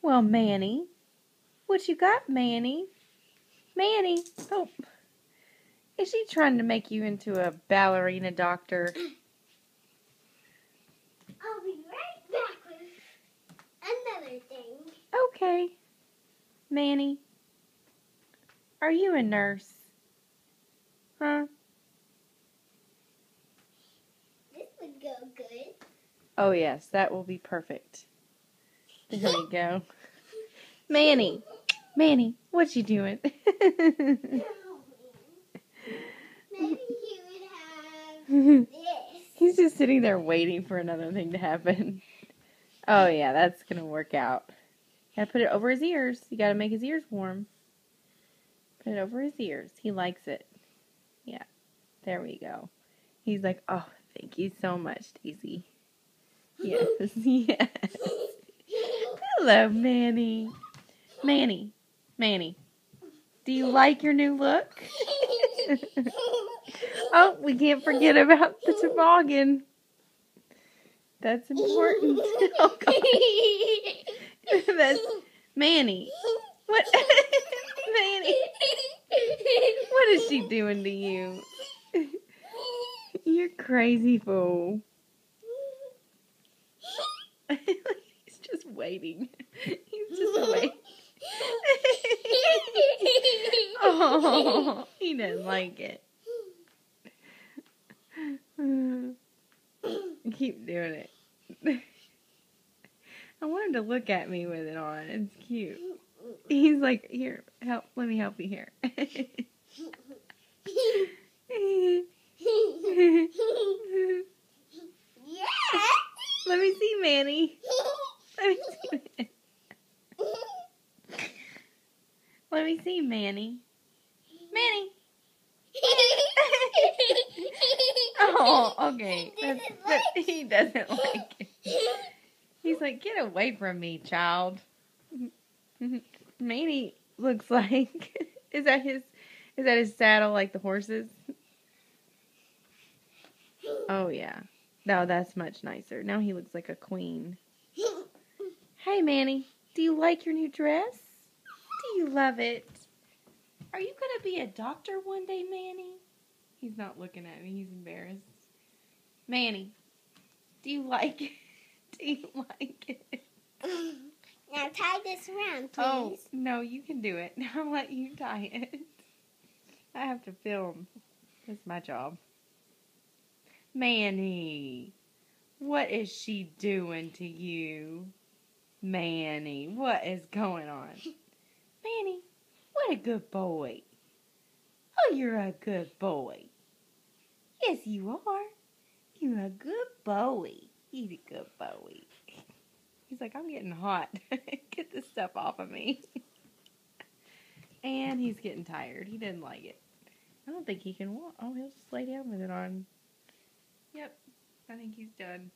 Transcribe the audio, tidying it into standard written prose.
Well, Manny, what you got, Manny? Manny, oh, is she trying to make you into a ballerina doctor? I'll be right back with another thing. Okay. Manny, are you a nurse? Huh? This would go good. Oh, yes, that will be perfect. There we go. Manny, what you doing? Maybe he would have this. He's just sitting there waiting for another thing to happen. Oh, yeah, that's going to work out. Gotta put it over his ears. You gotta make his ears warm. Put it over his ears. He likes it. Yeah, there we go. He's like, oh, thank you so much, Daisy. Yes, yes. Hello, Manny. Manny, do you like your new look? Oh, we can't forget about the toboggan. That's important. Oh, God. That's Manny. What? Manny, what is she doing to you? You're crazy fool. He's just waiting. He's just waiting. Oh, he doesn't like it. Keep doing it. I want him to look at me with it on. It's cute. He's like, here, help. Let me help you here. Yeah. Let me see, Manny. Let me see. Let me see, Manny. Manny. Oh, okay. He doesn't like it. He's like, get away from me, child. Manny looks like, is that his saddle like the horses? Oh yeah. No, that's much nicer. Now he looks like a queen. Hey Manny, do you like your new dress? Do you love it? Are you gonna be a doctor one day, Manny? He's not looking at me, he's embarrassed. Manny, do you like it? Do you like it? Now tie this around, please. Oh, no, you can do it. I'll let you tie it. I have to film. That's my job. Manny, what is she doing to you? Manny, what is going on? Manny, what a good boy. Oh, you're a good boy. Yes, you are. You're a good boy. He's a good boy. He's like, I'm getting hot. Get this stuff off of me. And he's getting tired. He didn't like it. I don't think he can walk. Oh, he'll just lay down with it on. Yep. I think he's done.